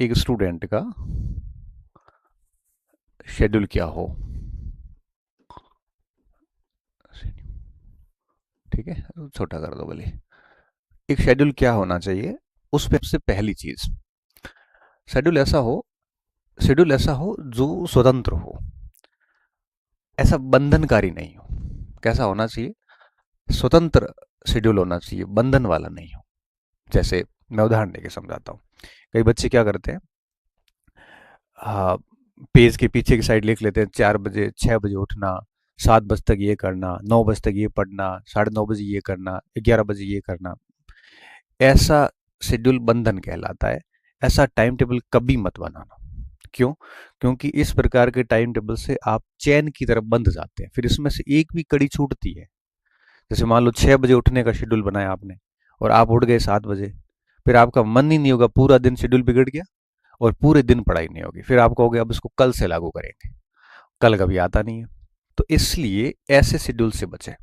एक स्टूडेंट का शेड्यूल क्या हो। ठीक है, छोटा कर दो भले। एक शेड्यूल क्या होना चाहिए, उस पे सबसे पहली चीज, शेड्यूल ऐसा हो शेड्यूल ऐसा हो जो स्वतंत्र हो, ऐसा बंधनकारी नहीं हो। कैसा होना चाहिए? स्वतंत्र शेड्यूल होना चाहिए, बंधन वाला नहीं हो। जैसे मैं उदाहरण देके समझाता हूँ। कई बच्चे क्या करते हैं, हाँ, पेज के पीछे की साइड लिख लेते हैं 4 बजे 6 बजे उठना, 7 बजे तक ये करना, 9 बजे तक ये पढ़ना, 9:30 बजे ये करना, 11 बजे ये करना। ऐसा शेड्यूल बंधन कहलाता है। ऐसा टाइम टेबल कभी मत बनाना। क्यों? क्योंकि इस प्रकार के टाइम टेबल से आप चैन की तरफ बंध जाते हैं, फिर इसमें से एक भी कड़ी छूटती है। जैसे मान लो 6 बजे उठने का शेड्यूल बनाया आपने और आप उठ गए 7 बजे, फिर आपका मन ही नहीं होगा, पूरा दिन शेड्यूल बिगड़ गया और पूरे दिन पढ़ाई नहीं होगी। फिर आप कहोगे अब इसको कल से लागू करेंगे, कल कभी आता नहीं है। तो इसलिए ऐसे शेड्यूल से बचें,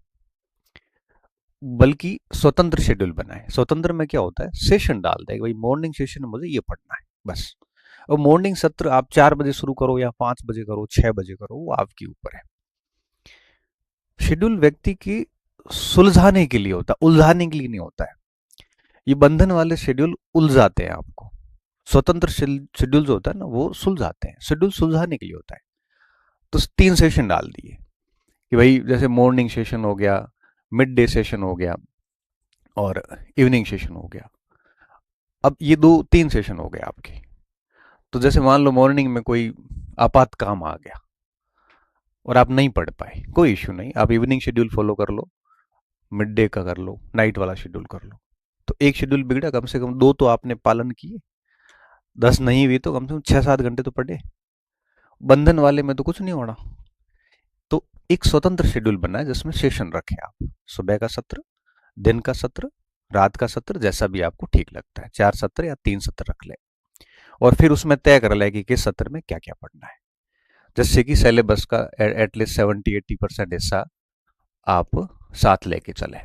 बल्कि स्वतंत्र शेड्यूल बनाए। स्वतंत्र में क्या होता है, सेशन डाल दे भाई, मॉर्निंग सेशन में मुझे ये पढ़ना है बस। और मॉर्निंग सत्र आप 4 बजे शुरू करो या 5 बजे करो, 6 बजे करो, वो आपके ऊपर है। शेड्यूल व्यक्ति की सुलझाने के लिए होता है, उलझाने के लिए नहीं होता है। ये बंधन वाले शेड्यूल उलझाते हैं आपको। स्वतंत्र शेड्यूल जो होता है ना, वो सुलझाते हैं। शेड्यूल सुलझाने के लिए होता है। तो 3 सेशन डाल दिए कि भाई जैसे मॉर्निंग सेशन हो गया, मिड डे सेशन हो गया और इवनिंग सेशन हो गया। अब ये 3 सेशन हो गए आपके। तो जैसे मान लो मॉर्निंग में कोई आपात काम आ गया और आप नहीं पढ़ पाए, कोई इश्यू नहीं, आप इवनिंग शेड्यूल फॉलो कर लो, मिड डे का कर लो, नाइट वाला शेड्यूल कर लो। तो एक शेड्यूल बिगड़ा, कम से कम 2 तो आपने पालन किए, 10 नहीं भी तो कम से कम 6-7 घंटे तो पढ़े। बंधन वाले में तो कुछ नहीं होना। तो एक स्वतंत्र शेड्यूल बना है जिसमें सेशन रखें आप, सुबह का सत्र, दिन का सत्र, रात का सत्र, जैसा भी आपको ठीक लगता है, 4 सत्र या 3 सत्र रख ले। और फिर उसमें तय कर ले कि किस सत्र में क्या क्या पढ़ना है। जिससे कि सिलेबस का एटलीस्ट 70-80% हिस्सा आप साथ लेके चले।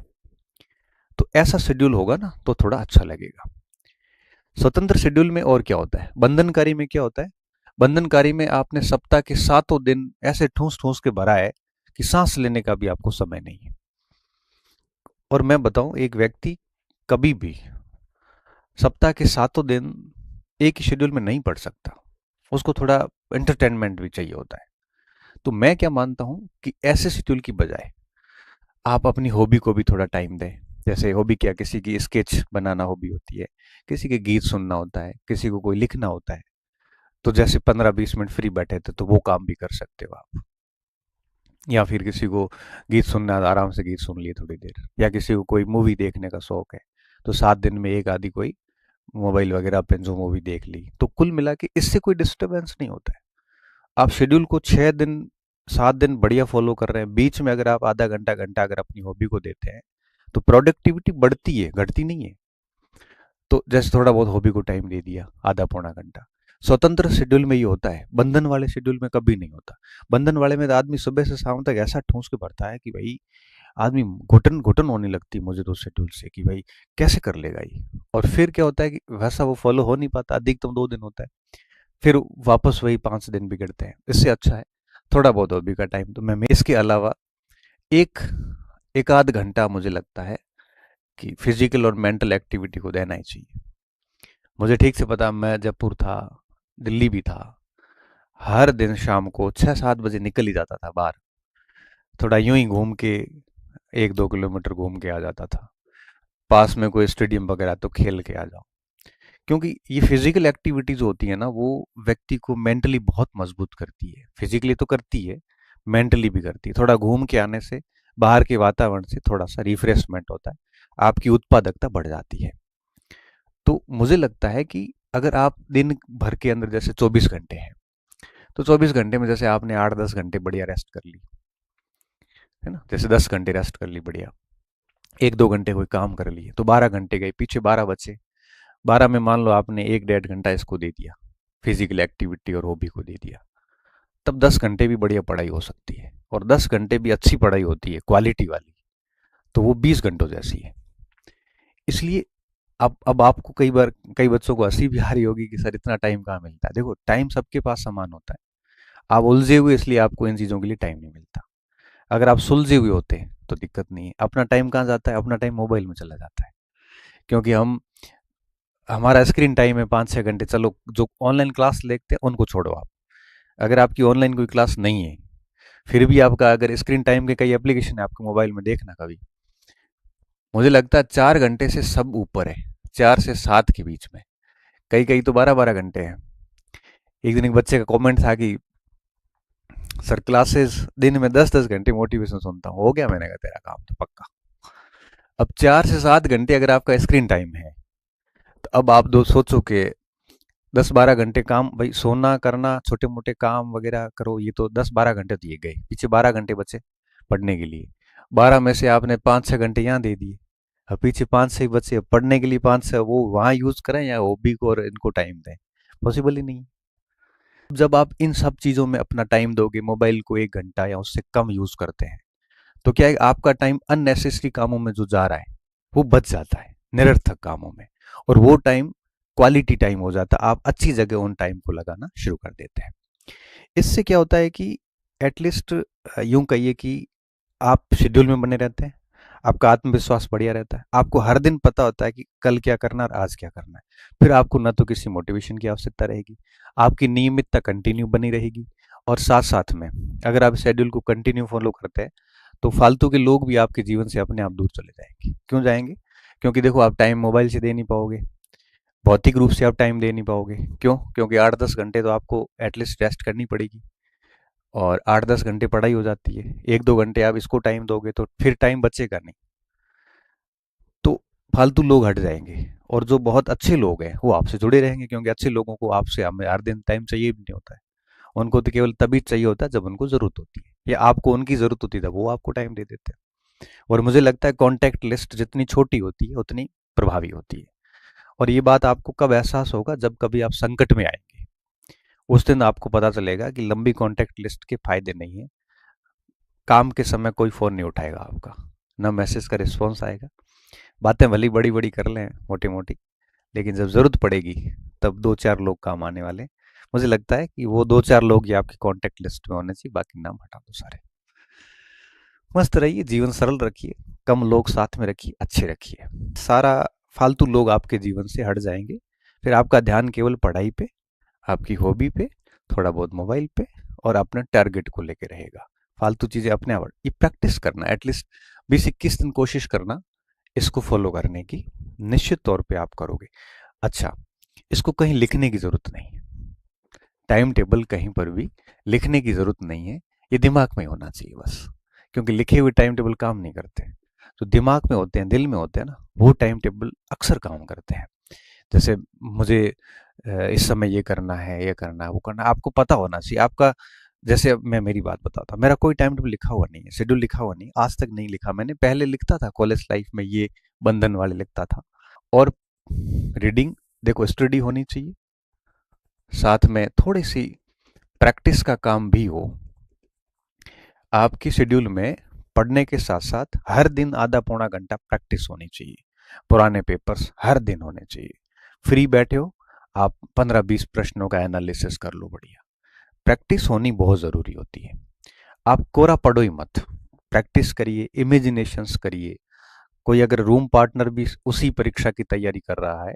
तो ऐसा शेड्यूल होगा ना तो थोड़ा अच्छा लगेगा। स्वतंत्र शेड्यूल में और क्या होता है, बंधनकारी में क्या होता है, बंधनकारी में आपने सप्ताह के 7 दिन ऐसे ठूस ठूस के भरा है कि सांस लेने का भी आपको समय नहीं है। और मैं बताऊं, एक व्यक्ति कभी भी सप्ताह के 7 दिन एक ही शेड्यूल में नहीं पढ़ सकता। उसको थोड़ा एंटरटेनमेंट भी चाहिए होता है। तो मैं क्या मानता हूं कि ऐसे शेड्यूल की बजाय आप अपनी हॉबी को भी थोड़ा टाइम दें। जैसे हॉबी क्या, किसी की स्केच बनाना हॉबी होती है, किसी के गीत सुनना होता है, किसी को कोई लिखना होता है। तो जैसे 15-20 मिनट फ्री बैठे थे तो वो काम भी कर सकते हो आप। या फिर किसी को गीत सुनना, आराम से गीत सुन लिए थोड़ी देर, या किसी को कोई मूवी देखने का शौक है तो 7 दिन में एक आधी कोई मोबाइल वगैरह पे जो मूवी देख ली। तो कुल मिला के इससे कोई डिस्टरबेंस नहीं होता है। आप शेड्यूल को 6 दिन 7 दिन बढ़िया फॉलो कर रहे हैं, बीच में अगर आप आधा घंटा घंटा अगर अपनी हॉबी को देते हैं तो प्रोडक्टिविटी बढ़ती है, घटती नहीं है। तो जैसे थोड़ा बहुत हॉबी को टाइम दे दिया, आधा पौना घंटा। स्वतंत्र शेड्यूल में ये होता है, बंधन वाले शेड्यूल में कभी नहीं होता। बंधन वाले में तो आदमी सुबह से शाम तक ऐसा ठूस के भरता है कि भाई आदमी घुटन घुटन होने लगती है मुझे तो उस शेड्यूल से, कि भाई कैसे कर लेगा ये। और फिर क्या होता है कि वैसा वो फॉलो हो नहीं पाता, अधिकतम 2 दिन होता है, फिर वापस वही 5 दिन बिगड़ते हैं। इससे अच्छा है थोड़ा बहुत हॉबी का टाइम तो मैं इसके अलावा एक एक आध घंटा मुझे लगता है कि फिजिकल और मेंटल एक्टिविटी को देना ही चाहिए। मुझे ठीक से पता, मैं जयपुर था, दिल्ली भी था, हर दिन शाम को 6-7 बजे निकल ही जाता था बाहर, थोड़ा यूं ही घूम के 1-2 किलोमीटर घूम के आ जाता था। पास में कोई स्टेडियम वगैरह तो खेल के आ जाओ। क्योंकि ये फिजिकल एक्टिविटीज होती है ना, वो व्यक्ति को मेंटली बहुत मजबूत करती है। फिजिकली तो करती है, मेंटली भी करती है। थोड़ा घूम के आने से, बाहर के वातावरण से थोड़ा सा रिफ्रेशमेंट होता है, आपकी उत्पादकता बढ़ जाती है। तो मुझे लगता है कि अगर आप दिन भर के अंदर जैसे 24 घंटे हैं, तो 24 घंटे में जैसे आपने 8-10 घंटे बढ़िया रेस्ट कर ली, है ना, जैसे 10 घंटे रेस्ट कर ली बढ़िया, 1-2 घंटे कोई काम कर लिए, तो 12 घंटे गए, पीछे 12 बचे। 12 में मान लो आपने 1-1.5 घंटा इसको दे दिया, फिजिकल एक्टिविटी और हॉबी को दे दिया, तब 10 घंटे भी बढ़िया पढ़ाई हो सकती है। और 10 घंटे भी अच्छी पढ़ाई होती है, क्वालिटी वाली, तो वो 20 घंटों जैसी है। इसलिए अब आपको कई बच्चों को हंसी भी आ रही होगी कि सर इतना टाइम कहाँ मिलता है। देखो, टाइम सबके पास समान होता है। आप उलझे हुए इसलिए आपको इन चीज़ों के लिए टाइम नहीं मिलता। अगर आप सुलझे हुए होते तो दिक्कत नहीं है। अपना टाइम कहाँ जाता है? अपना टाइम मोबाइल में चला जाता है। क्योंकि हम हमारा स्क्रीन टाइम है 5-6 घंटे। चलो, जो ऑनलाइन क्लास लेते हैं उनको छोड़ो आप। अगर आपकी ऑनलाइन कोई क्लास नहीं है, फिर भी आपका अगर स्क्रीन टाइम के कई एप्लीकेशन है आपके मोबाइल में, देखना कभी। मुझे लगता है 4 घंटे से सब ऊपर है, 4 से 7 के बीच में। कई कई तो 12-12 घंटे हैं। एक दिन एक बच्चे का कमेंट था कि सर क्लासेस दिन में 10-10 घंटे मोटिवेशन सुनता हूँ। हो गया, मैंने कहा तेरा काम तो पक्का। अब 4 से 7 घंटे अगर आपका स्क्रीन टाइम है, तो अब आप दो सोचो कि 10-12 घंटे काम, भाई सोना करना छोटे मोटे काम वगैरह करो, ये तो 10-12 घंटे तो ये गए, पीछे 12 घंटे बचे पढ़ने के लिए। 12 में से आपने 5-6 घंटे यहाँ दे दिए। अब पीछे 5-6 बचे, अब पढ़ने के लिए 5-6 वो वहाँ यूज करें या हॉबी को और इनको टाइम दें? पॉसिबल ही नहीं। जब आप इन सब चीजों में अपना टाइम दोगे, मोबाइल को 1 घंटा या उससे कम यूज करते हैं, तो क्या है, आपका टाइम अननेसेसरी कामों में जो जा रहा है वो बच जाता है, निरर्थक कामों में। और वो टाइम क्वालिटी टाइम हो जाता है। आप अच्छी जगह उन टाइम को लगाना शुरू कर देते हैं। इससे क्या होता है कि एटलीस्ट यूं कहिए कि आप शेड्यूल में बने रहते हैं। आपका आत्मविश्वास बढ़िया रहता है। आपको हर दिन पता होता है कि कल क्या करना है और आज क्या करना है। फिर आपको ना तो किसी मोटिवेशन की आवश्यकता रहेगी। आपकी नियमितता कंटिन्यू बनी रहेगी। और साथ साथ में अगर आप शेड्यूल को कंटिन्यू फॉलो करते हैं, तो फालतू के लोग भी आपके जीवन से अपने आप दूर चले जाएंगे। क्यों जाएंगे? क्योंकि देखो, आप टाइम मोबाइल से दे नहीं पाओगे, भौतिक रूप से आप टाइम दे नहीं पाओगे। क्यों? क्योंकि 8-10 घंटे तो आपको एटलीस्ट रेस्ट करनी पड़ेगी। और 8-10 घंटे पढ़ाई हो जाती है। 1-2 घंटे आप इसको टाइम दोगे तो फिर टाइम बचेगा नहीं। तो फालतू लोग हट जाएंगे। और जो बहुत अच्छे लोग हैं वो आपसे जुड़े रहेंगे, क्योंकि अच्छे लोगों को आपसे हमें हर दिन टाइम चाहिए भी नहीं होता है। उनको तो केवल तभी चाहिए होता है जब उनको जरूरत होती है, या आपको उनकी जरूरत होती है तब वो आपको टाइम दे देते हैं। और मुझे लगता है कॉन्टैक्ट लिस्ट जितनी छोटी होती है उतनी प्रभावी होती है। और ये बात आपको कब एहसास होगा? जब कभी आप संकट में आएंगे, उस दिन आपको पता चलेगा कि लंबी कॉन्टैक्ट लिस्ट के फायदे नहीं है। काम के समय कोई फ़ोन नहीं उठाएगा आपका, ना मैसेज का रिस्पॉन्स आएगा। बातें भली बड़ी बड़ी कर लें मोटी मोटी, लेकिन जब ज़रूरत पड़ेगी तब 2-4 लोग काम आने वाले। मुझे लगता है कि वो 2-4 लोग ही आपकी कॉन्टैक्ट लिस्ट में होने चाहिए, बाकी नाम हटा दो सारे। मस्त रहिए, जीवन सरल रखिए, कम लोग साथ में रखिए, अच्छे रखिए। सारा फालतू लोग आपके जीवन से हट जाएंगे। फिर आपका ध्यान केवल पढ़ाई पे, आपकी हॉबी पे, थोड़ा बहुत मोबाइल पे और अपने टारगेट को लेके रहेगा। फालतू चीज़ें अपने आप, ये प्रैक्टिस करना, एटलीस्ट 20-21 दिन कोशिश करना इसको फॉलो करने की। निश्चित तौर पे आप करोगे। अच्छा, इसको कहीं लिखने की ज़रूरत नहीं है। टाइम टेबल कहीं पर भी लिखने की ज़रूरत नहीं है। ये दिमाग में होना चाहिए बस। क्योंकि लिखे हुए टाइम टेबल काम नहीं करते। जो दिमाग में होते हैं, दिल में होते हैं ना, वो टाइम टेबल अक्सर काम करते हैं। जैसे मुझे इस समय ये करना है, ये करना है, वो करना है, आपको पता होना चाहिए आपका। जैसे अब मैं मेरी बात बताता हूँ, मेरा कोई टाइम टेबल लिखा हुआ नहीं है, शेड्यूल लिखा हुआ नहीं, आज तक नहीं लिखा मैंने। पहले लिखता था कॉलेज लाइफ में, ये बंधन वाले लिखता था। और रीडिंग, देखो स्टडी होनी चाहिए, साथ में थोड़ी सी प्रैक्टिस का काम भी हो। आपकी शेड्यूल में पढ़ने के साथ साथ हर दिन आधा पौना घंटा प्रैक्टिस होनी चाहिए। पुराने पेपर्स हर दिन होने चाहिए। फ्री बैठे हो, आप 15-20 प्रश्नों का एनालिसिस कर लो, बढ़िया। प्रैक्टिस होनी बहुत ज़रूरी होती है। आप कोरा पढ़ो ही मत, प्रैक्टिस करिए, इमेजिनेशंस करिए। कोई अगर रूम पार्टनर भी उसी परीक्षा की तैयारी कर रहा है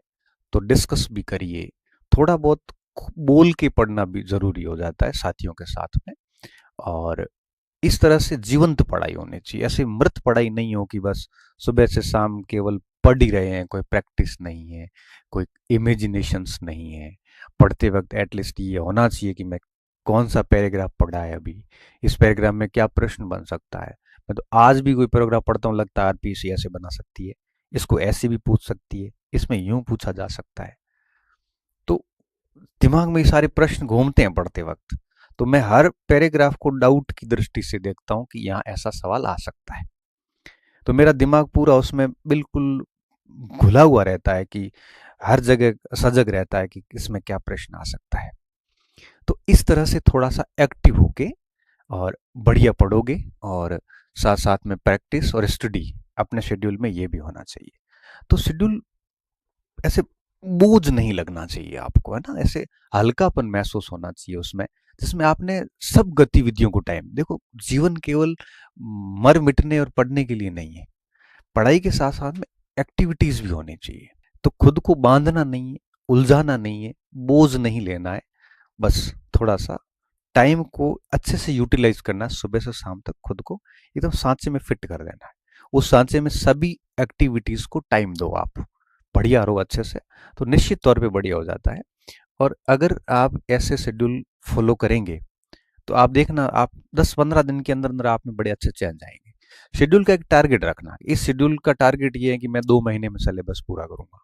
तो डिस्कस भी करिए। थोड़ा बहुत बोल के पढ़ना भी ज़रूरी हो जाता है साथियों के साथ में। और इस तरह से जीवंत पढ़ाई होनी चाहिए, ऐसे मृत पढ़ाई नहीं हो कि बस सुबह से शाम केवल पढ़ ही रहे हैं, कोई प्रैक्टिस नहीं है, कोई इमेजिनेशंस नहीं है। पढ़ते वक्त एटलीस्ट ये होना चाहिए कि मैं कौन सा पैराग्राफ पढ़ा है अभी, इस पैराग्राफ में क्या प्रश्न बन सकता है। मैं तो आज भी कोई पैराग्राफ पढ़ता हूँ, लगता है आरपीसी ऐसे बना सकती है, इसको ऐसे भी पूछ सकती है, इसमें यूं पूछा जा सकता है। तो दिमाग में ये सारे प्रश्न घूमते हैं पढ़ते वक्त। तो मैं हर पैराग्राफ को डाउट की दृष्टि से देखता हूँ कि यहाँ ऐसा सवाल आ सकता है। तो मेरा दिमाग पूरा उसमें बिल्कुल घुला हुआ रहता है कि हर जगह सजग रहता है कि इसमें क्या प्रश्न आ सकता है। तो इस तरह से थोड़ा सा एक्टिव होके और बढ़िया पढ़ोगे। और साथ साथ में प्रैक्टिस और स्टडी अपने शेड्यूल में ये भी होना चाहिए। तो शेड्यूल ऐसे बोझ नहीं लगना चाहिए आपको, है ना? ऐसे हल्कापन महसूस होना चाहिए उसमें, जिसमें आपने सब गतिविधियों को टाइम देखो। जीवन केवल मर मिटने और पढ़ने के लिए नहीं है। पढ़ाई के साथ साथ में एक्टिविटीज भी होनी चाहिए। तो खुद को बांधना नहीं है, उलझाना नहीं है, बोझ नहीं लेना है। बस थोड़ा सा टाइम को अच्छे से यूटिलाइज करना है, सुबह से शाम तक खुद को एकदम सांचे में फिट कर देना है। उस सांचे में सभी एक्टिविटीज को टाइम दो आप, बढ़िया रहो अच्छे से, तो निश्चित तौर पे बढ़िया हो जाता है। और अगर आप ऐसे शेड्यूल फॉलो करेंगे तो आप देखना, आप 10-15 दिन के अंदर अंदर आप में बड़े अच्छे चेंज आएंगे। शेड्यूल का एक टारगेट रखना, इस शेड्यूल का टारगेट ये है कि मैं 2 महीने में सिलेबस पूरा करूंगा,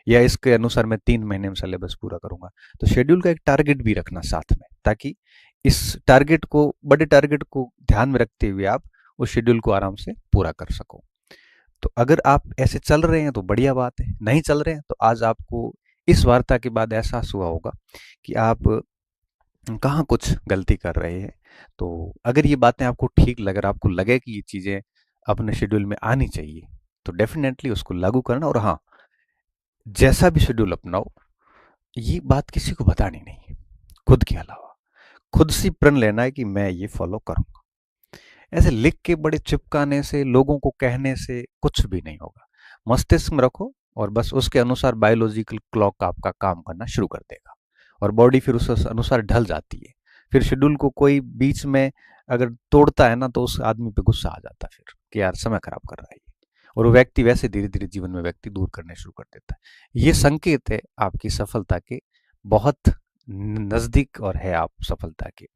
या इसके अनुसार मैं 3 महीने में सिलेबस पूरा करूंगा। तो शेड्यूल का एक टारगेट भी रखना साथ में, ताकि इस टारगेट को, बड़े टारगेट को ध्यान में रखते हुए आप उस शेड्यूल को आराम से पूरा कर सको। तो अगर आप ऐसे चल रहे हैं तो बढ़िया बात है, नहीं चल रहे हैं तो आज आपको इस वार्ता के बाद एहसास हुआ होगा कि आप कहाँ कुछ गलती कर रहे हैं। तो अगर ये बातें आपको ठीक लग, अगर आपको लगे कि ये चीज़ें अपने शेड्यूल में आनी चाहिए, तो डेफिनेटली उसको लागू करना। और हाँ, जैसा भी शेड्यूल अपनाओ, ये बात किसी को बतानी नहीं है, खुद के अलावा। खुद से प्रण लेना है कि मैं ये फॉलो करूंगा। ऐसे लिख के बड़े चिपकाने से, लोगों को कहने से कुछ भी नहीं होगा। मस्तिष्क में रखो और बस उसके अनुसार बायोलॉजिकल क्लॉक आपका काम करना शुरू कर देगा, और बॉडी फिर उस अनुसार ढल जाती है। फिर शेड्यूल को कोई बीच में अगर तोड़ता है ना, तो उस आदमी पे गुस्सा आ जाता है फिर कि यार समय खराब कर रहा है ये। और वो व्यक्ति वैसे धीरे धीरे जीवन में व्यक्ति दूर करने शुरू कर देता है। ये संकेत है आपकी सफलता के बहुत नजदीक, और है आप सफलता के।